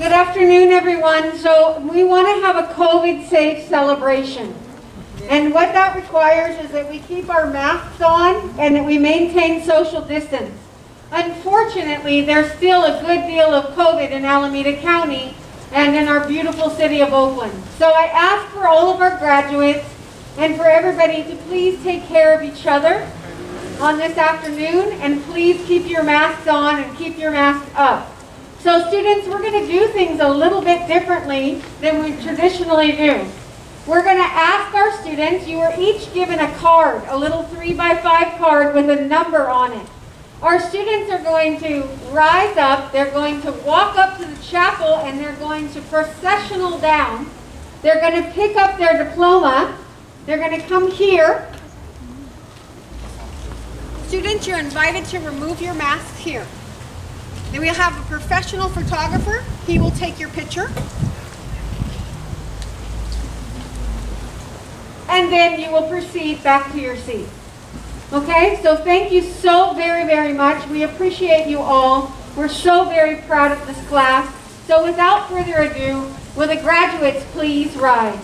Good afternoon, everyone. So we want to have a COVID-safe celebration. And what that requires is that we keep our masks on and that we maintain social distance. Unfortunately, there's still a good deal of COVID in Alameda County and in our beautiful city of Oakland. So I ask for all of our graduates and for everybody to please take care of each other on this afternoon, and please keep your masks on and keep your masks up. So students, we're going to do things a little bit differently than we traditionally do. We're going to ask our students, you are each given a card, a little 3x5 card with a number on it. Our students are going to rise up, they're going to walk up to the chapel, and they're going to processional down. They're going to pick up their diploma. They're going to come here. Students, you're invited to remove your masks here. Then we'll have a professional photographer. He will take your picture. And then you will proceed back to your seat. Okay, so thank you so very, very much. We appreciate you all. We're so very proud of this class. So without further ado, will the graduates please rise?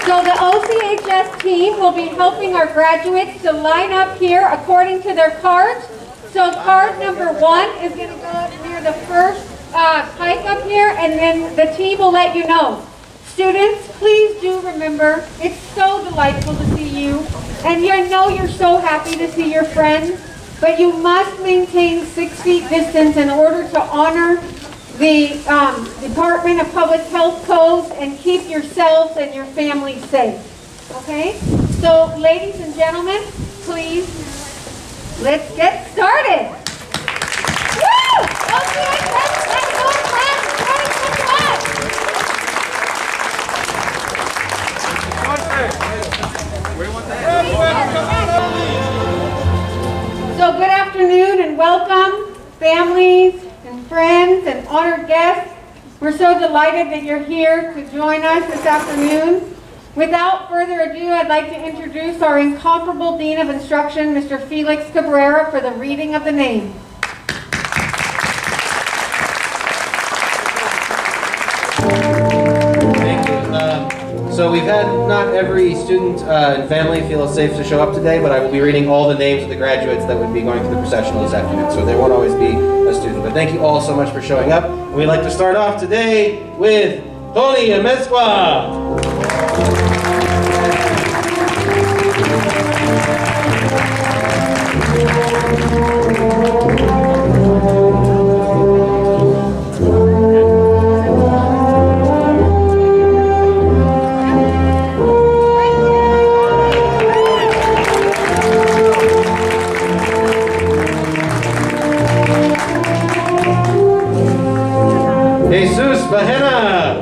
So the OCHS team will be helping our graduates to line up here according to their cards. So card number 1 is going to go up near the first pike up here, and then the team will let you know. Students, please do remember, it's so delightful to see you, and I know you're so happy to see your friends, but you must maintain 6 feet distance in order to honor the Department of Public Health codes and keep yourselves and your families safe. Okay? So, ladies and gentlemen, please, let's get started. Woo! Okay, let's go class. So, good afternoon and welcome, families and friends and honored guests. We're so delighted that you're here to join us this afternoon. Without further ado, I'd like to introduce our incomparable Dean of Instruction, Mr. Felix Cabrera, for the reading of the name. Thank you. So we've had not every student and family feel safe to show up today, but I will be reading all the names of the graduates that would be going to the processional this afternoon, so there won't always be a student. But thank you all so much for showing up. And we'd like to start off today with Tony Amezcua. Jesus Bahena.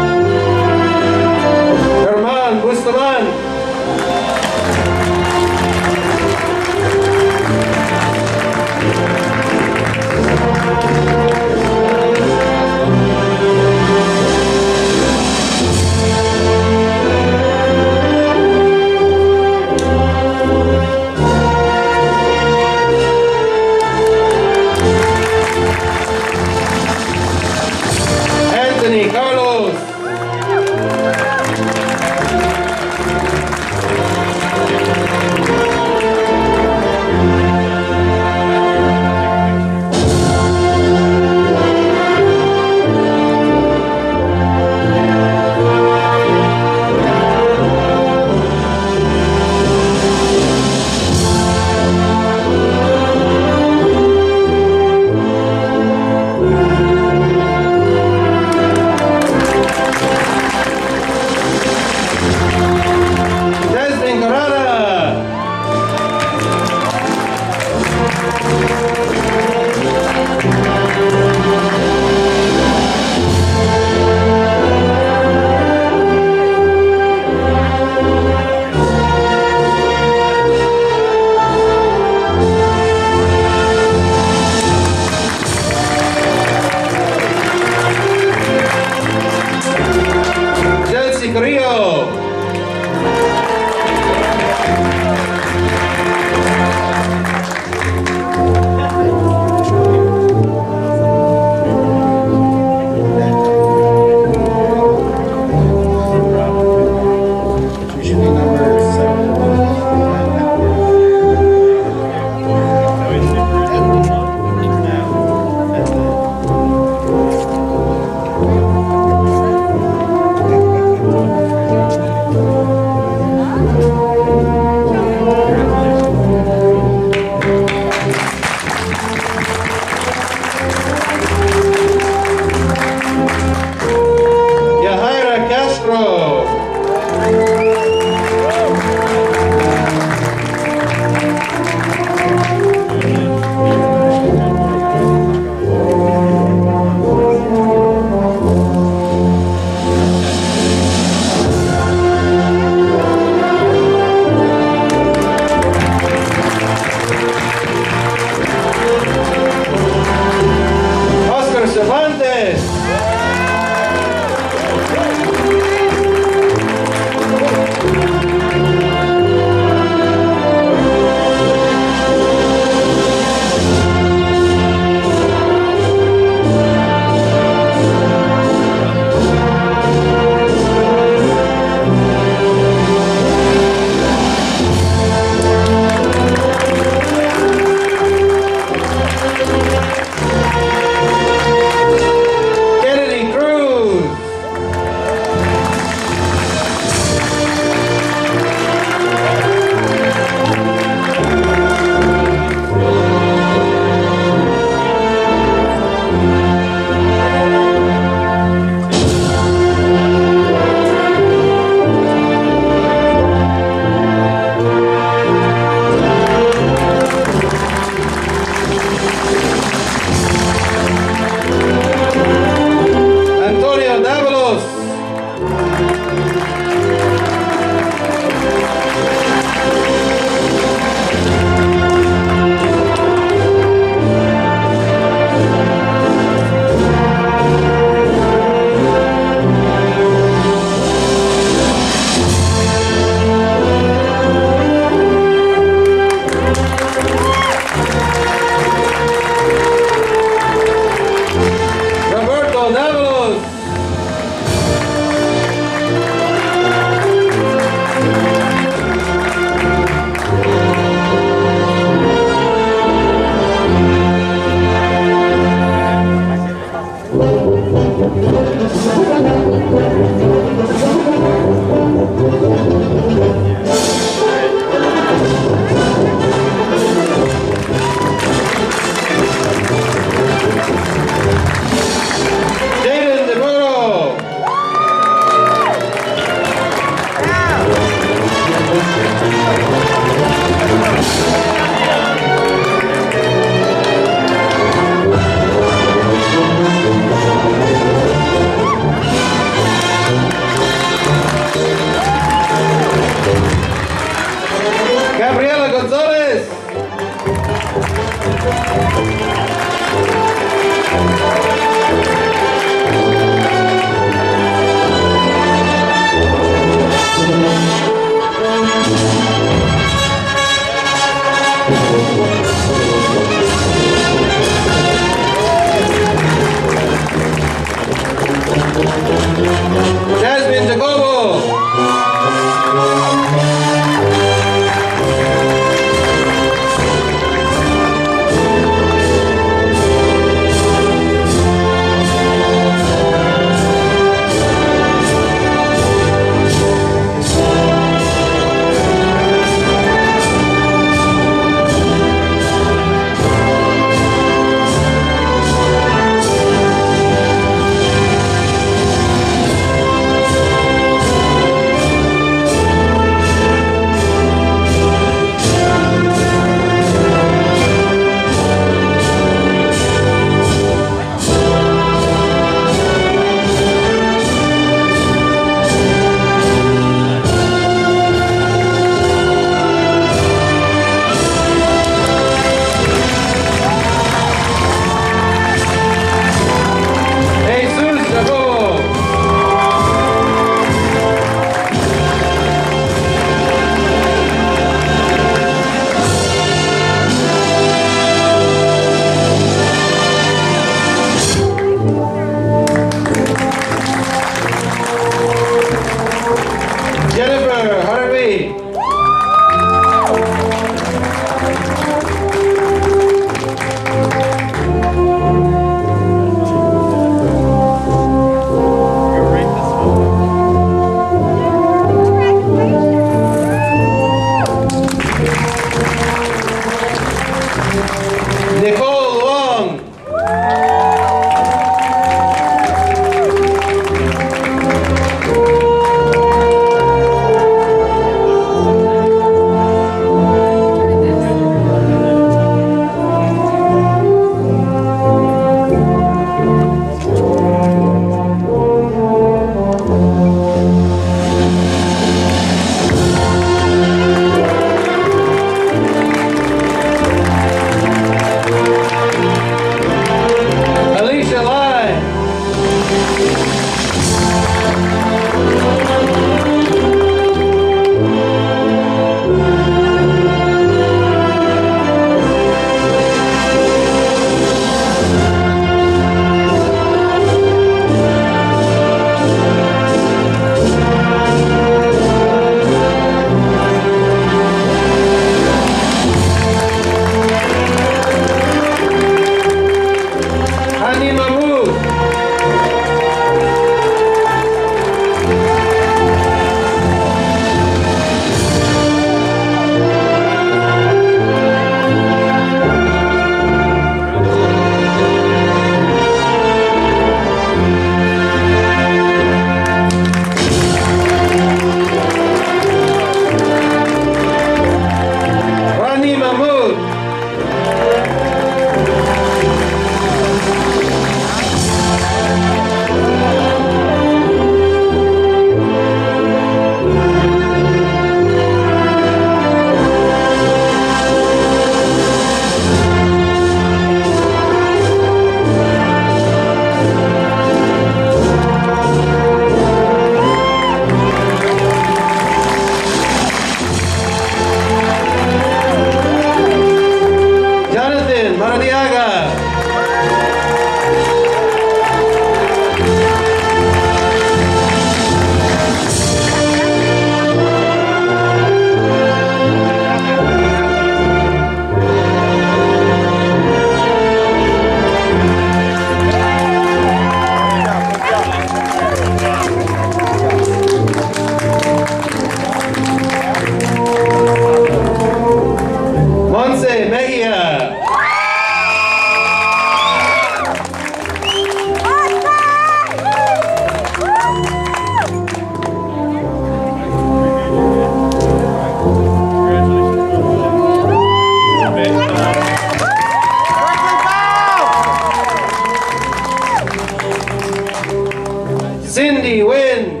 Cindy Wynn.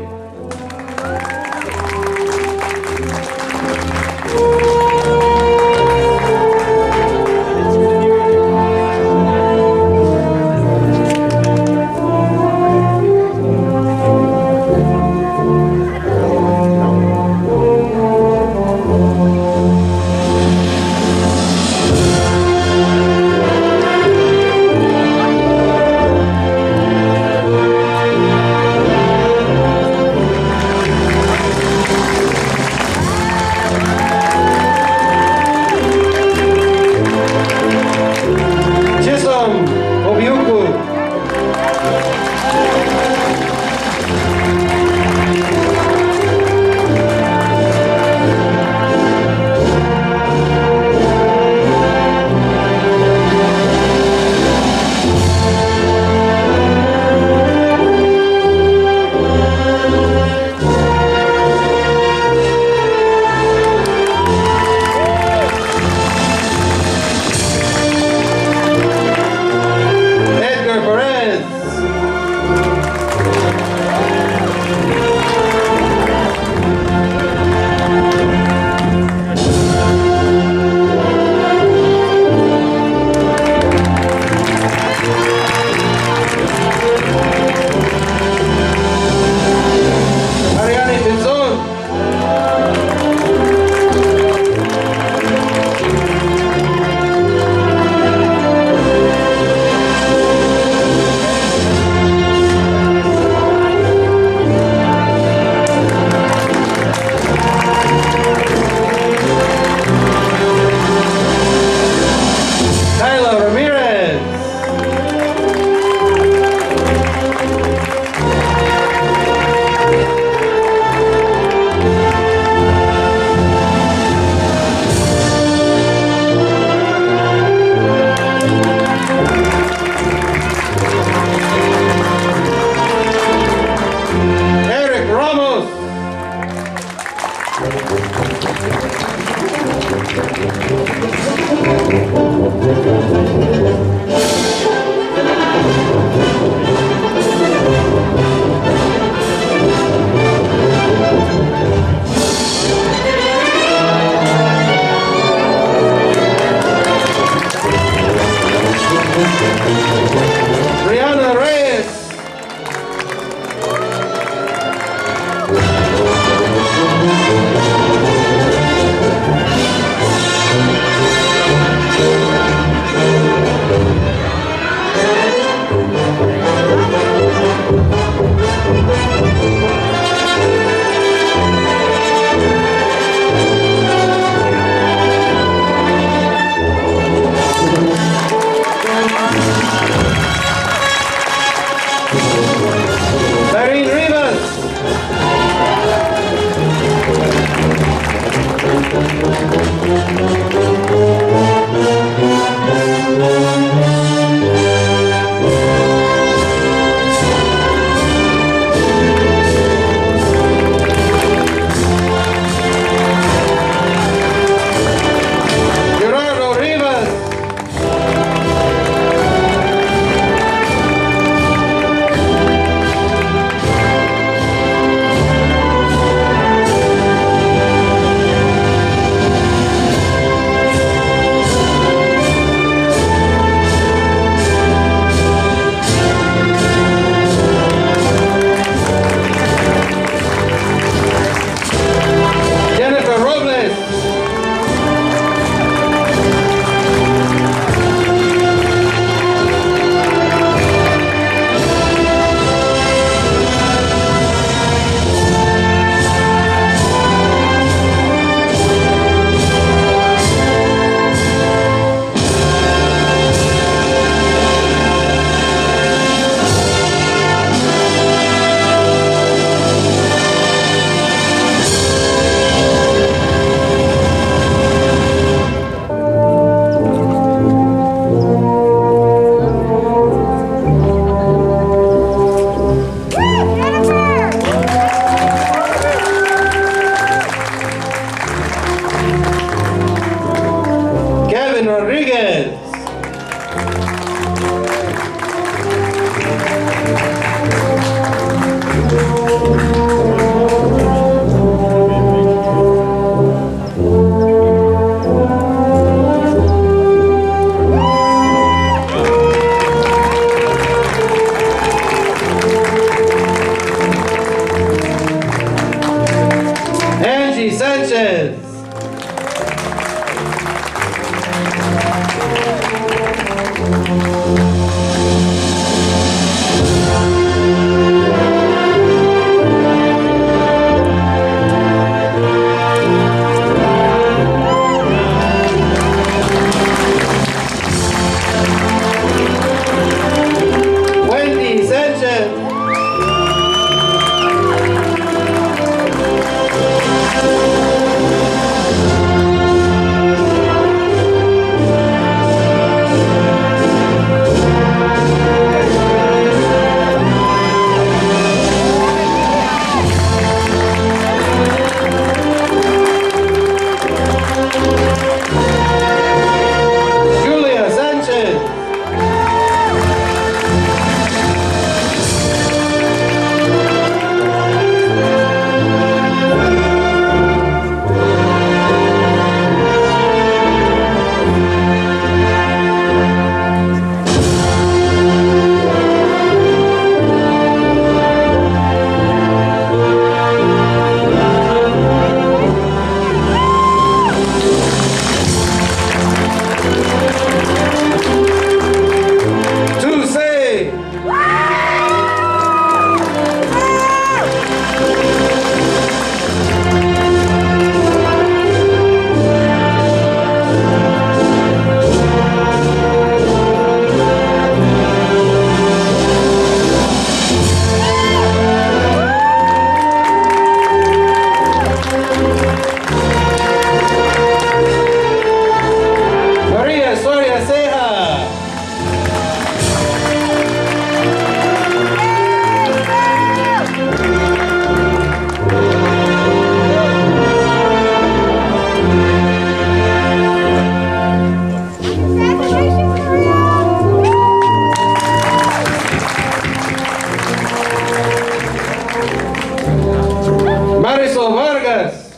Marisol Vargas.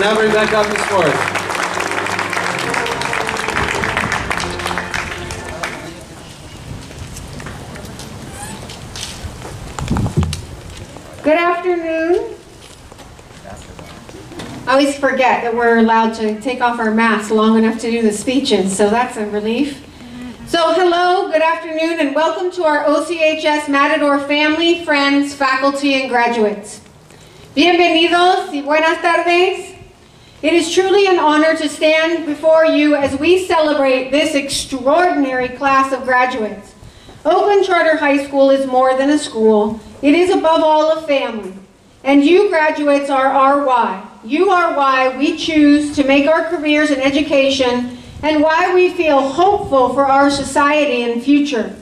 Now bring back up Ms. Forrest. Good afternoon. I always forget that we're allowed to take off our masks long enough to do the speeches, so that's a relief. So hello, good afternoon, and welcome to our OCHS Matador family, friends, faculty, and graduates. Bienvenidos y buenas tardes. It is truly an honor to stand before you as we celebrate this extraordinary class of graduates. Oakland Charter High School is more than a school. It is above all a family. And you graduates are our why. You are why we choose to make our careers in education and why we feel hopeful for our society and future.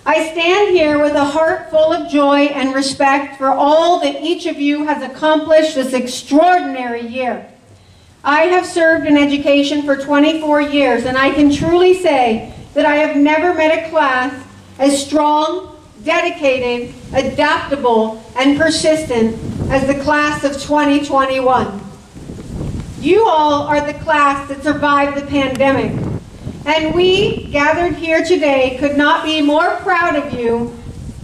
I stand here with a heart full of joy and respect for all that each of you has accomplished this extraordinary year. I have served in education for 24 years, and I can truly say that I have never met a class as strong, dedicated, adaptable, and persistent as the class of 2021. You all are the class that survived the pandemic, and we, gathered here today, could not be more proud of you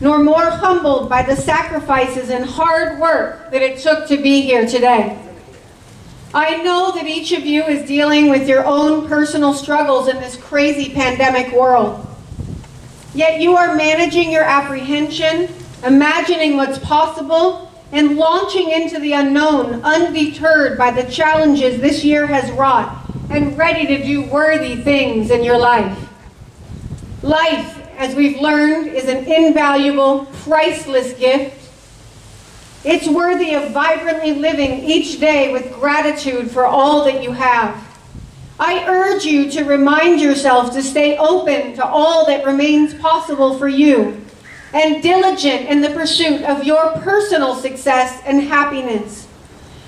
nor more humbled by the sacrifices and hard work that it took to be here today. I know that each of you is dealing with your own personal struggles in this crazy pandemic world. Yet you are managing your apprehension, imagining what's possible, and launching into the unknown, undeterred by the challenges this year has wrought, and ready to do worthy things in your life. Life, as we've learned, is an invaluable, priceless gift. It's worthy of vibrantly living each day with gratitude for all that you have. I urge you to remind yourself to stay open to all that remains possible for you and diligent in the pursuit of your personal success and happiness.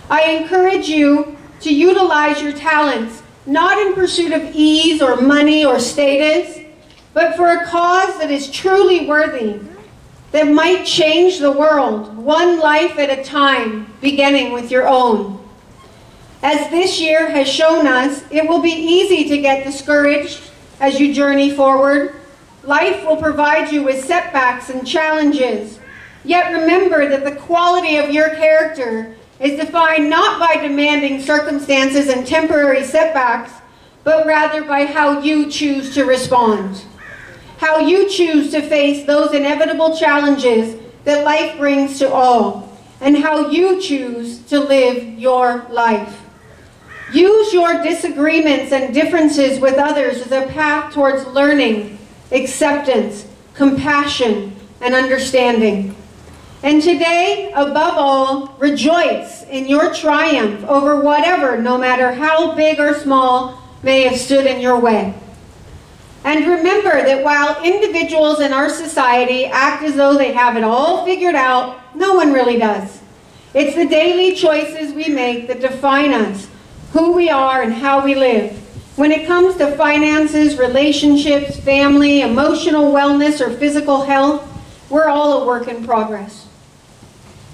I encourage you to utilize your talents, not in pursuit of ease or money or status, but for a cause that is truly worthy. that might change the world, one life at a time, beginning with your own. As this year has shown us, it will be easy to get discouraged as you journey forward. Life will provide you with setbacks and challenges. Yet remember that the quality of your character is defined not by demanding circumstances and temporary setbacks, but rather by how you choose to respond. How you choose to face those inevitable challenges that life brings to all, and how you choose to live your life. Use your disagreements and differences with others as a path towards learning, acceptance, compassion, and understanding. And today, above all, rejoice in your triumph over whatever, no matter how big or small, may have stood in your way. And remember that while individuals in our society act as though they have it all figured out, no one really does. It's the daily choices we make that define us, who we are and how we live. When it comes to finances, relationships, family, emotional wellness, or physical health, we're all a work in progress.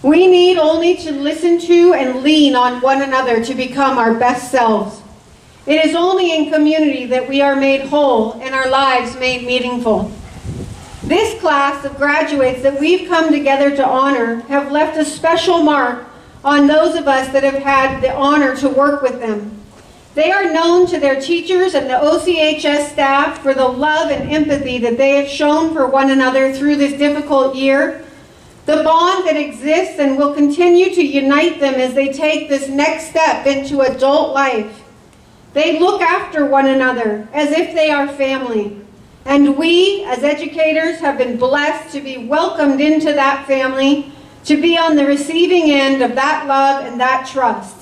We need only to listen to and lean on one another to become our best selves. It is only in community that we are made whole and our lives made meaningful. This class of graduates that we've come together to honor have left a special mark on those of us that have had the honor to work with them. They are known to their teachers and the OCHS staff for the love and empathy that they have shown for one another through this difficult year. The bond that exists and will continue to unite them as they take this next step into adult life. They look after one another as if they are family. And we, as educators, have been blessed to be welcomed into that family, to be on the receiving end of that love and that trust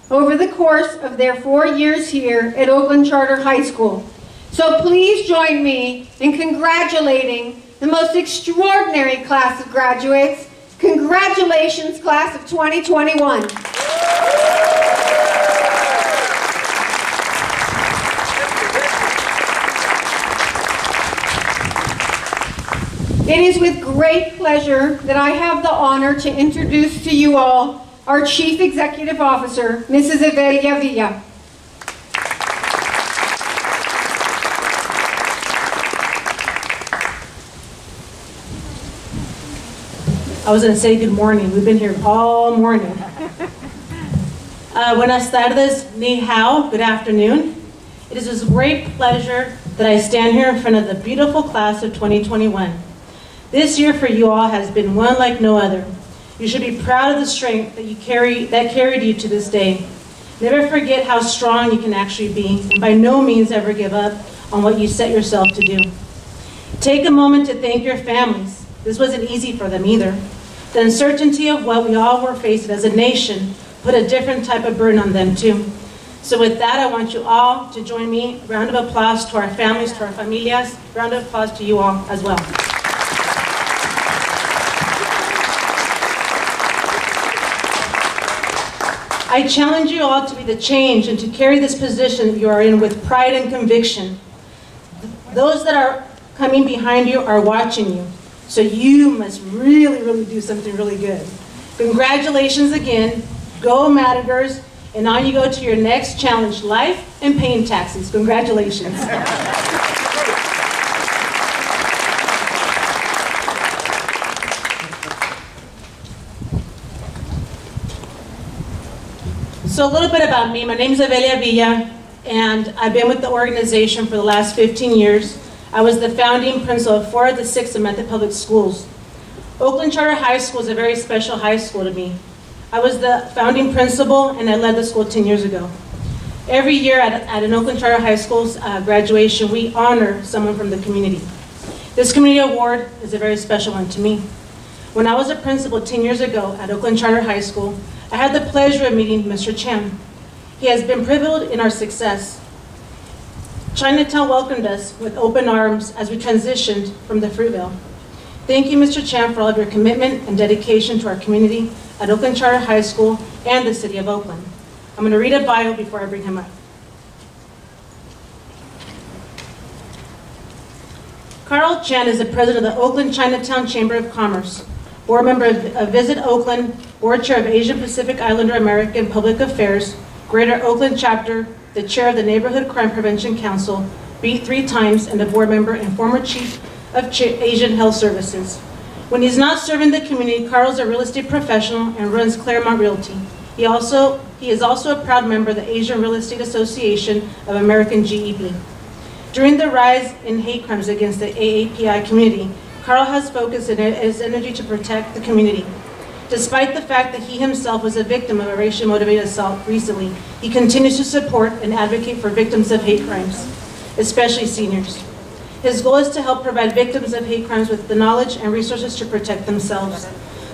over the course of their 4 years here at Oakland Charter High School. So please join me in congratulating the most extraordinary class of graduates. Congratulations, class of 2021. It is with great pleasure that I have the honor to introduce to you all our Chief Executive Officer, Mrs. Evelia Villa. I was going to say good morning. We've been here all morning. Buenas tardes, ni hao, good afternoon. It is with great pleasure that I stand here in front of the beautiful class of 2021. This year for you all has been one like no other. You should be proud of the strength that carried you to this day. Never forget how strong you can actually be, and by no means ever give up on what you set yourself to do. Take a moment to thank your families. This wasn't easy for them either. The uncertainty of what we all were facing as a nation put a different type of burden on them too. So with that, I want you all to join me. Round of applause to our families, to our familias. Round of applause to you all as well. I challenge you all to be the change and to carry this position you are in with pride and conviction. Those that are coming behind you are watching you. So you must really, really do something really good. Congratulations again. Go Matadors. And on you go to your next challenge, life and paying taxes. Congratulations. So a little bit about me. My name is Evelia Villa, and I've been with the organization for the last 15 years. I was the founding principal of 4 of the 6 Method Public Schools. Oakland Charter High School is a very special high school to me. I was the founding principal, and I led the school 10 years ago. Every year at an Oakland Charter High School's graduation, we honor someone from the community. This community award is a very special one to me. When I was a principal 10 years ago at Oakland Charter High School, I had the pleasure of meeting Mr. Chan. He has been privileged in our success. Chinatown welcomed us with open arms as we transitioned from the Fruitvale. Thank you, Mr. Chan, for all of your commitment and dedication to our community at Oakland Charter High School and the City of Oakland. I'm going to read a bio before I bring him up. Carl Chan is the president of the Oakland Chinatown Chamber of Commerce, board member of Visit Oakland, board chair of Asian Pacific Islander American Public Affairs, Greater Oakland Chapter, the chair of the Neighborhood Crime Prevention Council, beat 3 times, and a board member and former chief of Asian Health Services. When he's not serving the community, Carl's a real estate professional and runs Claremont Realty. He is also a proud member of the Asian Real Estate Association of American GEB. During the rise in hate crimes against the AAPI community, Carl has focused his energy to protect the community. Despite the fact that he himself was a victim of a racially motivated assault recently, he continues to support and advocate for victims of hate crimes, especially seniors. His goal is to help provide victims of hate crimes with the knowledge and resources to protect themselves,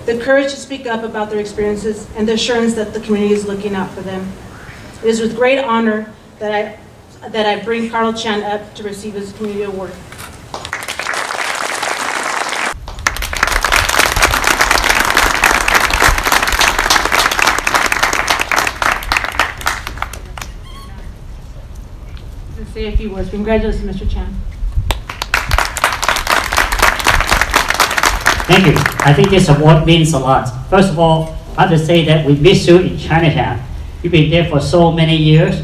the courage to speak up about their experiences, and the assurance that the community is looking out for them. It is with great honor that I bring Carl Chan up to receive his community award. Let's say a few words. Congratulations, Mr. Chan. Thank you. I think this award means a lot. First of all, I have to say that we miss you in Chinatown. You've been there for so many years,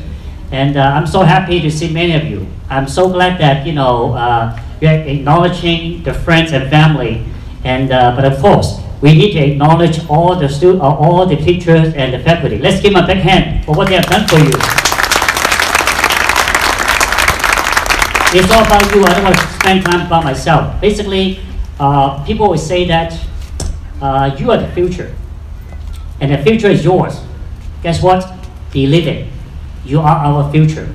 and I'm so happy to see many of you. I'm so glad that you're acknowledging the friends and family, and but of course, we need to acknowledge all the all the teachers and the faculty. Let's give them a big hand for what they have done for you. It's all about you. I don't want to spend time about myself. Basically, people always say that you are the future, and the future is yours. Guess what? Believe it. You are our future.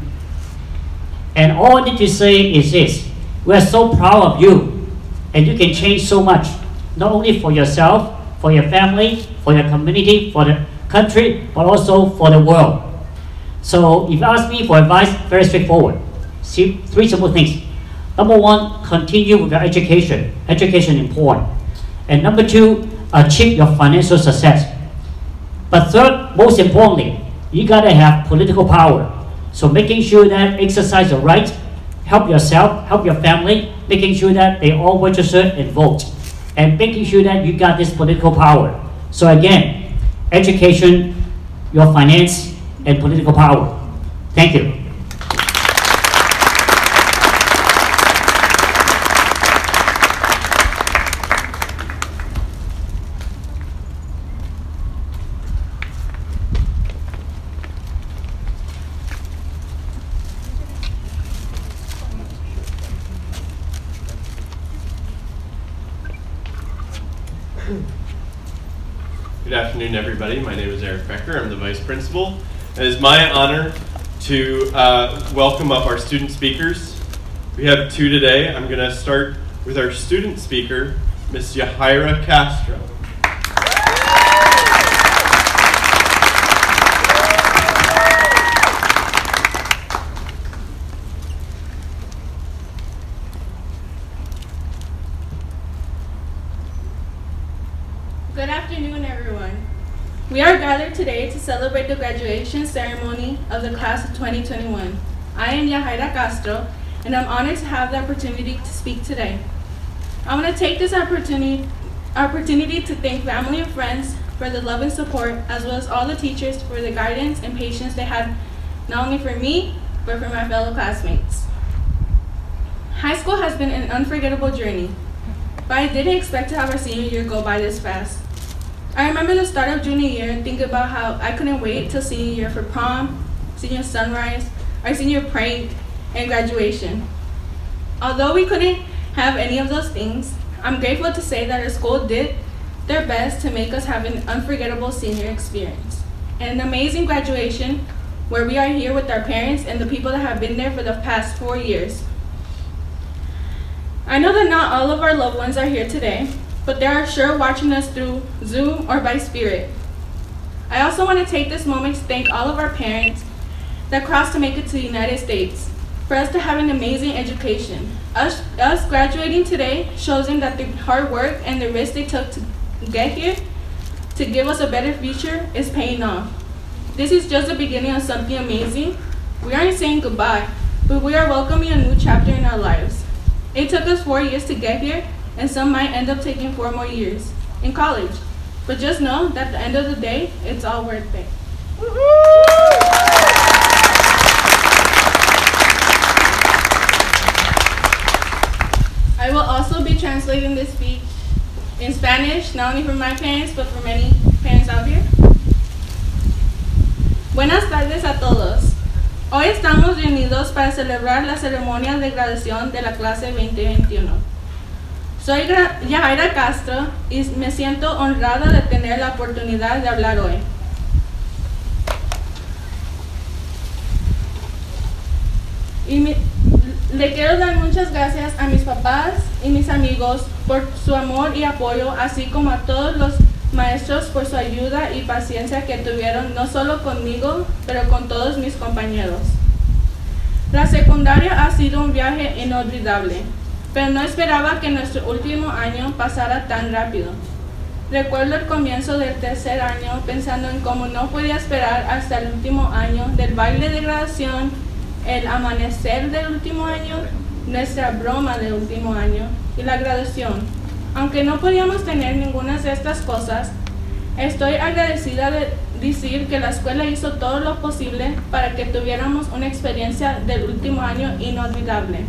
And all I need to say is this: we are so proud of you, and you can change so much, not only for yourself, for your family, for your community, for the country, but also for the world. So if you ask me for advice, very straightforward. See, 3 simple things. Number 1, continue with your education. Education is important. And number 2, achieve your financial success. But third, most importantly, you gotta have political power. So making sure that exercise your right, help yourself, help your family, making sure that they all register and vote, and making sure that you got this political power. So again, education, your finance, and political power. Thank you. Good afternoon, everybody. My name is Eric Becker. I'm the Vice Principal. It is my honor to welcome up our student speakers. We have 2 today. I'm going to start with our student speaker, Ms. Yahaira Castro. Good afternoon, everyone. We are gathered today to celebrate the graduation ceremony of the class of 2021. I am Yahaira Castro, and I'm honored to have the opportunity to speak today. I want to take this opportunity to thank family and friends for the love and support, as well as all the teachers for the guidance and patience they had, not only for me, but for my fellow classmates. High school has been an unforgettable journey, but I didn't expect to have our senior year go by this fast. I remember the start of junior year and think about how I couldn't wait till senior year for prom, senior sunrise, our senior prank, and graduation. Although we couldn't have any of those things, I'm grateful to say that our school did their best to make us have an unforgettable senior experience and an amazing graduation where we are here with our parents and the people that have been there for the past 4 years. I know that not all of our loved ones are here today, but they are sure watching us through Zoom or by Spirit. I also want to take this moment to thank all of our parents that crossed to make it to the United States, for us to have an amazing education. Us graduating today shows them that the hard work and the risk they took to get here to give us a better future is paying off. This is just the beginning of something amazing. We aren't saying goodbye, but we are welcoming a new chapter in our lives. It took us 4 years to get here, and some might end up taking 4 more years in college. But just know that at the end of the day, it's all worth it. I will also be translating this speech in Spanish, not only for my parents, but for many parents out here. Buenas tardes a todos. Hoy estamos reunidos para celebrar la ceremonia de graduación de la clase 2021. Soy Yajaira Castro y me siento honrada de tener la oportunidad de hablar hoy. Le quiero dar muchas gracias a mis papás y mis amigos por su amor y apoyo, así como a todos los maestros por su ayuda y paciencia que tuvieron, no solo conmigo, pero con todos mis compañeros. La secundaria ha sido un viaje inolvidable, pero no esperaba que nuestro último año pasara tan rápido. Recuerdo el comienzo del tercer año pensando en cómo no podía esperar hasta el último año del baile de graduación, el amanecer del último año, nuestra broma del último año y la graduación. Aunque no podíamos tener ninguna de estas cosas, estoy agradecida de decir que la escuela hizo todo lo posible para que tuviéramos una experiencia del último año inolvidable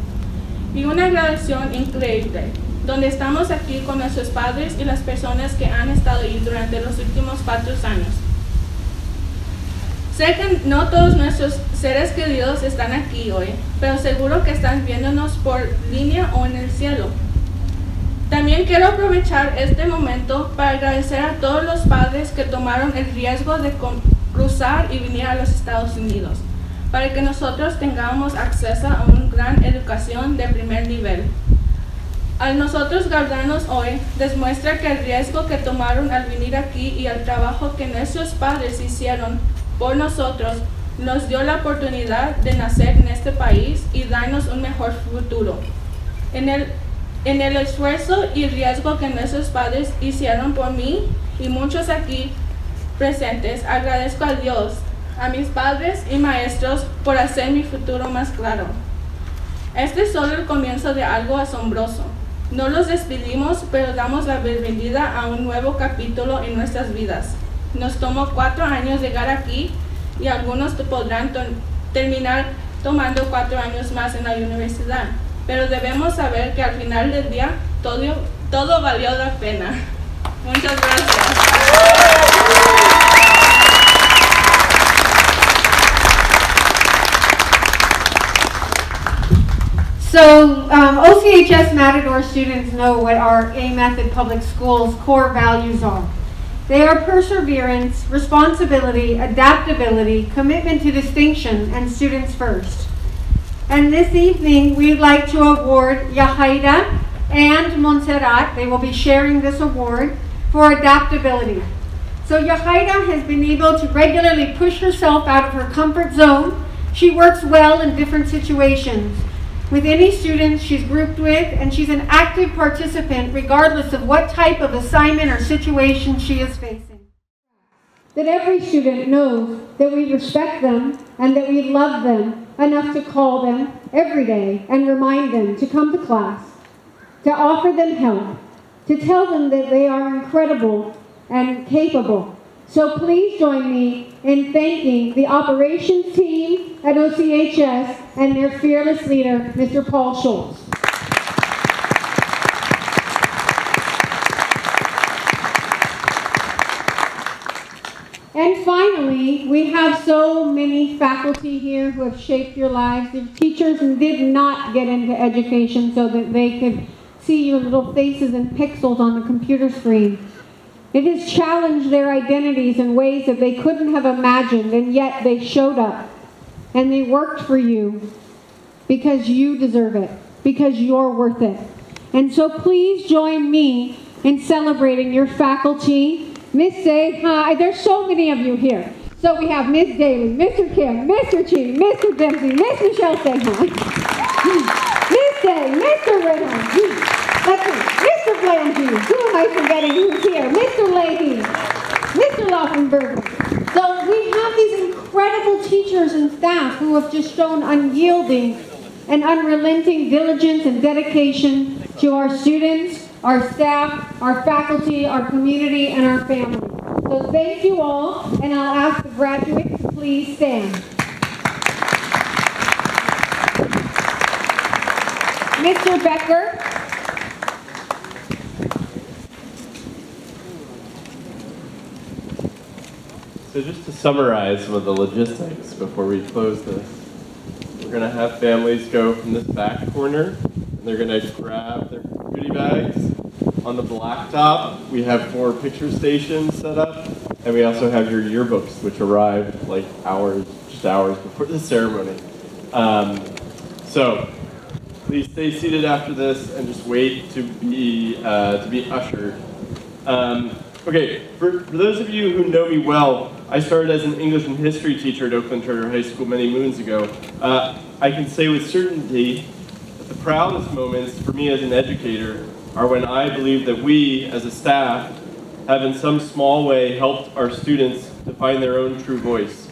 y una graduación increíble, donde estamos aquí con nuestros padres y las personas que han estado ahí durante los últimos 4 años. Sé que no todos nuestros seres queridos están aquí hoy, pero seguro que están viéndonos por línea o en el cielo. También quiero aprovechar este momento para agradecer a todos los padres que tomaron el riesgo de cruzar y venir a los Estados Unidos, para que nosotros tengamos acceso a una gran educación de primer nivel. Al nosotros graduarnos hoy, demuestra que el riesgo que tomaron al venir aquí y el trabajo que nuestros padres hicieron por nosotros nos dio la oportunidad de nacer en este país y darnos un mejor futuro. En el esfuerzo y riesgo que nuestros padres hicieron por mí y muchos aquí presentes, agradezco a Dios, a mis padres y maestros por hacer mi futuro más claro. Este es solo el comienzo de algo asombroso. No los despedimos, pero damos la bienvenida a un nuevo capítulo en nuestras vidas. Nos tomó 4 años llegar aquí y algunos podrán terminar tomando 4 años más en la universidad. Pero debemos saber que al final del día todo valió la pena. Muchas gracias. So OCHS Matador students know what our A-Method Public Schools core values are. They are perseverance, responsibility, adaptability, commitment to distinction, and students first. And this evening, we'd like to award Yahaira and Montserrat. They will be sharing this award for adaptability. So Yahaira has been able to regularly push herself out of her comfort zone. She works well in different situations with any students she's grouped with, and she's an active participant regardless of what type of assignment or situation she is facing. That every student knows that we respect them and that we love them enough to call them every day and remind them to come to class, to offer them help, to tell them that they are incredible and capable. So please join me in thanking the operations team at OCHS and their fearless leader, Mr. Paul Schultz. And finally, we have so many faculty here who have shaped your lives. The teachers did not get into education so that they could see your little faces and pixels on the computer screen. It has challenged their identities in ways that they couldn't have imagined, and yet they showed up. And they worked for you because you deserve it, because you're worth it. And so please join me in celebrating your faculty. Miss Day, hi, there's so many of you here. So we have Miss Daly, Mr. Kim, Mr. Chi, Mr. Dempsey, Miss Michelle, say hi. Miss Day, Mr. Reynolds, let's see, Mr. Blangy, who am I forgetting who's here? Mr. Leahy, Mr. Laufenberger. So we have these incredible teachers and staff who have just shown unyielding and unrelenting diligence and dedication to our students, our staff, our faculty, our community, and our family. So thank you all, and I'll ask the graduates to please stand. Mr. Becker. So just to summarize some of the logistics before we close this, we're going to have families go from this back corner, and they're going to grab their goodie bags. On the blacktop, we have 4 picture stations set up, and we also have your yearbooks, which arrived like just hours before the ceremony. So please stay seated after this and just wait to be ushered. Okay, for those of you who know me well, I started as an English and history teacher at Oakland Charter High School many moons ago. I can say with certainty that the proudest moments for me as an educator are when I believe that we, as a staff, have in some small way helped our students to find their own true voice,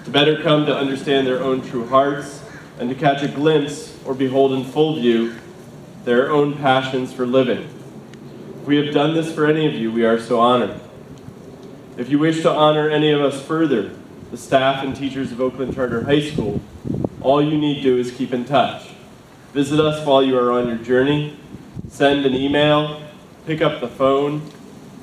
to better come to understand their own true hearts, and to catch a glimpse or behold in full view their own passions for living. If we have done this for any of you, we are so honored. If you wish to honor any of us further, the staff and teachers of Oakland Charter High School, all you need to do is keep in touch. Visit us while you are on your journey, send an email, pick up the phone,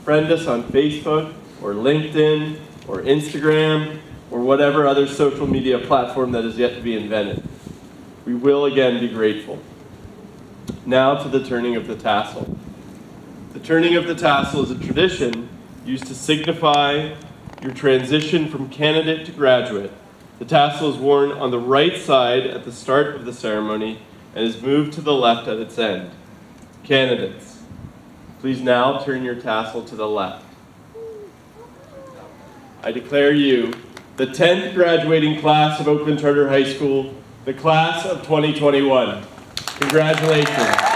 friend us on Facebook or LinkedIn or Instagram or whatever other social media platform that is yet to be invented. We will again be grateful. Now to the turning of the tassel. The turning of the tassel is a tradition used to signify your transition from candidate to graduate. The tassel is worn on the right side at the start of the ceremony and is moved to the left at its end. Candidates, please now turn your tassel to the left. I declare you the 10th graduating class of Oakland Charter High School, the class of 2021. Congratulations.